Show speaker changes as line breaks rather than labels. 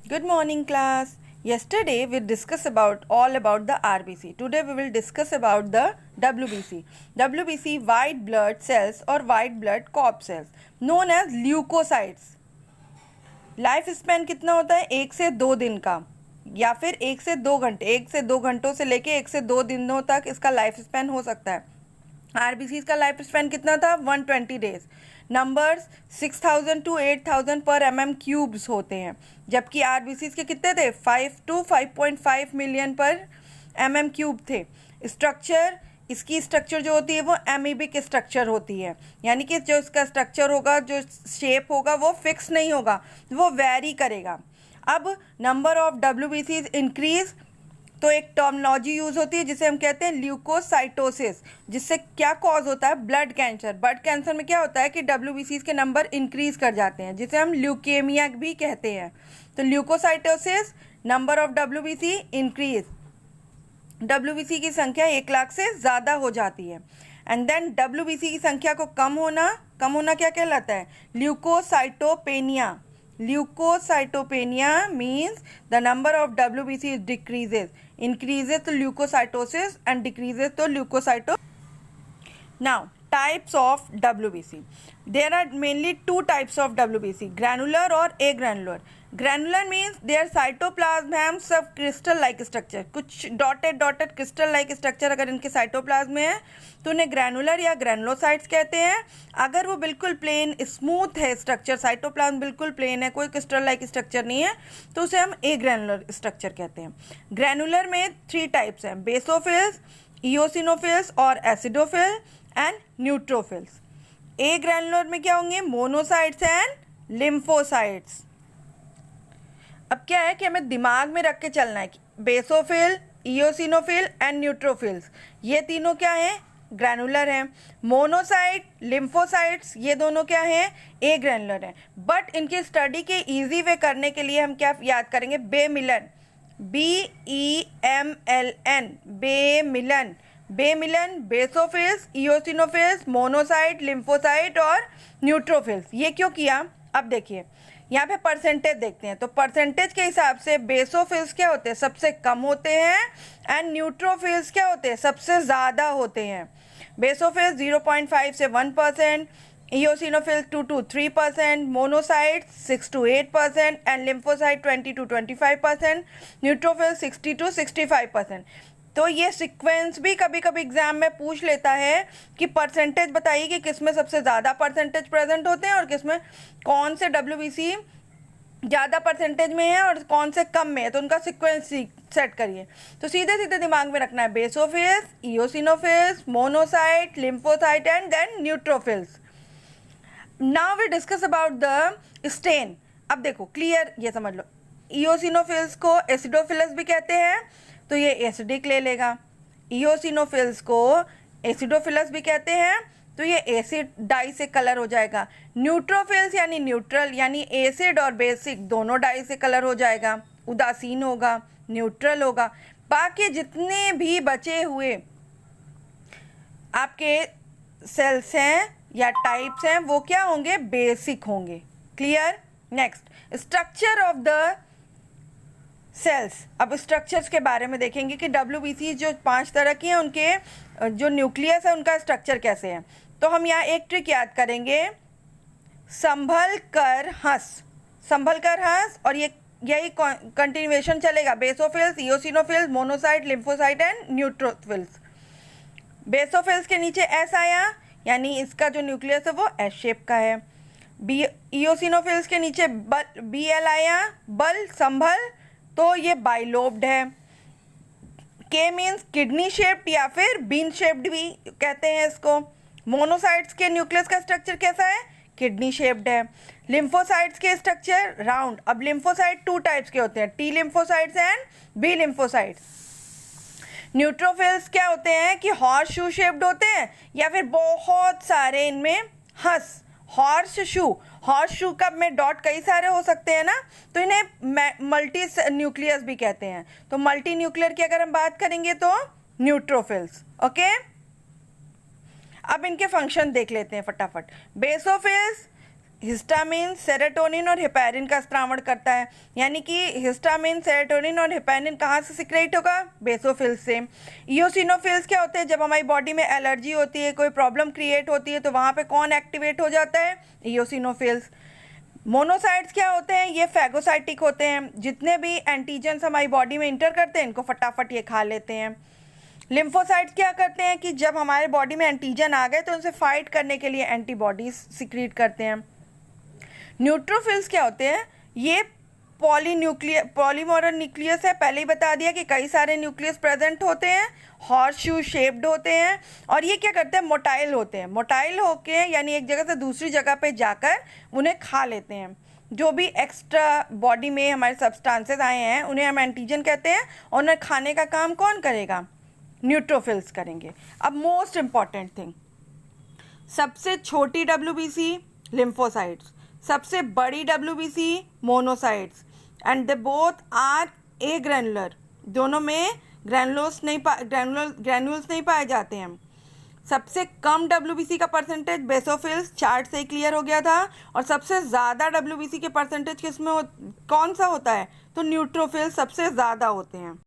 Good morning, class. Yesterday we discussed about the RBC. Today we will discuss about the WBC. WBC, white blood cells or white blood corpuscles, known as leukocytes. Life span कितना होता है? 1 से 2 दिन का, या फिर 1 से 2 घंटे, 1 से 2 घंटों से लेके 1 से 2 दिनों तक इसका लाइफ स्पैन हो सकता है। आरबीसी का लाइफ स्पैन कितना था? 120 डेज। नंबर्स 6000 to 8000 पर mm क्यूब्स होते हैं, जबकि आरबीसी के कितने थे? 5 to 5.5 मिलियन पर mm क्यूब थे। स्ट्रक्चर, इसकी स्ट्रक्चर जो होती है वो एमीबिक स्ट्रक्चर होती है, यानी कि जो इसका स्ट्रक्चर होगा, जो शेप होगा वो फिक्स नहीं होगा, वो वेरी करेगा। अब नंबर ऑफ डब्ल्यूबीसी इंक्रीज, तो एक टर्मिनोलॉजी यूज होती है जिसे हम कहते हैं ल्यूकोसाइटोसिस, जिससे क्या कॉज होता है? Blood cancer. ब्लड कैंसर में क्या होता है कि डब्ल्यूबीसी के नंबर इंक्रीज कर जाते हैं, जिसे हम ल्यूकेमिया भी कहते हैं। तो leucocytosis, number of WBC increase, WBC की संख्या 1 लाख से ज़्यादा हो जाती है। एंड देन डब्ल्यूबीसी की संख्या को कम होना क्या कहलाता है? Leucocytopenia. Leukocytopenia means the number of WBC decreases, increases to leukocytosis and decreases to leukocyto. Now, types of WBC. There are mainly 2 types of WBC, granular or agranular. Granular means their cytoplasm have सब crystal like structure, कुछ dotted crystal like structure अगर इनके cytoplasm में है तो उन्हें granular या granulocytes कहते हैं। अगर वो बिल्कुल प्लेन स्मूथ है स्ट्रक्चर, साइटोप्लाज्म बिल्कुल प्लेन है, कोई क्रिस्टल लाइक स्ट्रक्चर नहीं है, तो उसे हम एग्रैनुलर स्ट्रक्चर कहते हैं। ग्रैनुलर में 3 टाइप्स हैं, बेसोफिल्स, इओसिनोफिल्स और acidophil and neutrophils. A granular में क्या होंगे? Monocytes and lymphocytes. अब क्या है कि हमें दिमाग में रख के चलना है कि बेसोफिल, इओसिनोफिल एंड न्यूट्रोफिल्स, ये तीनों क्या हैं? ग्रैनुलर हैं। मोनोसाइट, लिम्फोसाइट्स, ये दोनों क्या हैं? ए ग्रैनुलर हैं। बट इनकी स्टडी के इजी वे करने के लिए हम क्या याद करेंगे? बेमिलन, BEMLN, बेमिलन। बेमिलन, बेसोफिल्स, इओसिनोफिल्स, मोनोसाइट, लिम्फोसाइट और न्यूट्रोफिल्स। ये क्यों किया? अब देखिए यहाँ पे परसेंटेज देखते हैं, तो परसेंटेज के हिसाब से बेसोफिल्स क्या होते हैं? सबसे कम होते हैं, एंड न्यूट्रोफिल्स क्या होते हैं? सबसे ज़्यादा होते हैं। बेसोफिल्स 0.5 से 1%, eosinophils 2 to 3%, monocyte 6 to 8% and lymphocyte 20 to 25%, neutrophils 60 to 65%। तो ये सीक्वेंस भी कभी कभी एग्जाम में पूछ लेता है कि परसेंटेज बताइए कि किस में सबसे ज़्यादा परसेंटेज प्रेजेंट होते हैं और किस में, कौन से डब्ल्यूबीसी ज़्यादा परसेंटेज में है और कौन से कम में है, तो उनका सीक्वेंस सेट करिए। तो सीधे सीधे दिमाग में रखना है basophils, eosinophils, monocyte, lymphocyte and then neutrophils. Now we discuss about the stain. अब देखो क्लियर, ये समझ लो, इओसिनोफिल्स को एसिडोफिलस भी कहते हैं, तो ये एसिडिक ले लेगा। इओसिनोफिल्स को एसिडोफिलस भी कहते हैं, तो ये एसिड डाई से कलर हो जाएगा। न्यूट्रोफिल्स यानी न्यूट्रल, यानी एसिड और बेसिक दोनों डाई से कलर हो जाएगा, उदासीन होगा, न्यूट्रल होगा। बाकी जितने भी बचे हुए आपके सेल्स हैं या टाइप्स हैं वो क्या होंगे? बेसिक होंगे। Clear? Next, structure of the cells. अब स्ट्रक्चर्स के बारे में देखेंगे कि डब्ल्यूबीसी जो 5 तरह की हैं उनके जो न्यूक्लियस है उनका स्ट्रक्चर कैसे है। तो हम यहाँ एक ट्रिक याद करेंगे, संभल कर हंस। संभल कर हंस, और ये यही कंटिन्यूएशन चलेगा, basophils, eosinophils, monocyte, lymphocyte and neutrophils. Basophils के नीचे एस आया, यानी इसका जो न्यूक्लियस है वो एस शेप का है। इओसिनोफिल्स के नीचे BL आया, बल, संभल, तो ये बाइलोब्ड है। के मीन्स किडनी शेप्ड या फिर बीन शेप्ड भी कहते हैं इसको। मोनोसाइट्स के न्यूक्लियस का स्ट्रक्चर कैसा है? किडनी शेप्ड है। लिम्फोसाइट्स के स्ट्रक्चर राउंड। अब लिम्फोसाइट 2 टाइप्स के होते हैं, T lymphocytes and B lymphocytes. Neutrophils क्या होते हैं कि हॉर्स शू शेप्ड होते हैं, या फिर बहुत सारे इनमें हॉर्स शू का में डॉट कई सारे हो सकते हैं ना, तो इन्हें मल्टी न्यूक्लियस भी कहते हैं। तो मल्टी न्यूक्लियर की अगर हम बात करेंगे तो न्यूट्रोफिल्स। ओके, अब इनके फंक्शन देख लेते हैं फटाफट। बेसोफिल्स हिस्टामिन, सेरोटोनिन और हेपेरिन का स्त्रावण करता है। यानी कि हिस्टामिन, सेरोटोनिन और हेपेरिन कहाँ से सिक्रेट होगा? बेसोफिल्स से। इयोसिनोफिल्स क्या होते हैं? जब हमारी बॉडी में एलर्जी होती है, कोई प्रॉब्लम क्रिएट होती है, तो वहाँ पे कौन एक्टिवेट हो जाता है? इयोसिनोफिल्स। मोनोसाइट्स क्या होते हैं? ये फैगोसाइटिक होते हैं। जितने भी एंटीजन्स हमारी बॉडी में इंटर करते हैं, इनको फटाफट ये खा लेते हैं। लिम्फोसाइट्स क्या करते हैं कि जब हमारे बॉडी में एंटीजन आ गए तो उनसे फाइट करने के लिए एंटीबॉडीज सिक्रीट करते हैं। न्यूट्रोफिल्स क्या होते हैं? ये पॉलीमोरल न्यूक्लियस है, पहले ही बता दिया कि कई सारे न्यूक्लियस प्रेजेंट होते हैं, हॉर्स शू शेप्ड होते हैं, और ये क्या करते हैं? मोटाइल होते हैं। मोटाइल होके यानी एक जगह से दूसरी जगह पे जाकर उन्हें खा लेते हैं। जो भी एक्स्ट्रा बॉडी में हमारे सब्सटेंसेस आए हैं उन्हें हम एंटीजन कहते हैं, और उन्हें खाने का काम कौन करेगा? न्यूट्रोफिल्स करेंगे। अब मोस्ट इम्पॉर्टेंट थिंग, सबसे छोटी WBC लिम्फोसाइट्स, सबसे बड़ी WBC monocytes, and they both are agranular. दोनों में ग्रैनुल्स नहीं पाए जाते हैं। सबसे कम WBC का परसेंटेज बेसोफिल्स, चार्ट से ही क्लियर हो गया था। और सबसे ज़्यादा WBC के परसेंटेज किस में कौन सा होता है? तो न्यूट्रोफिल्स सबसे ज़्यादा होते हैं।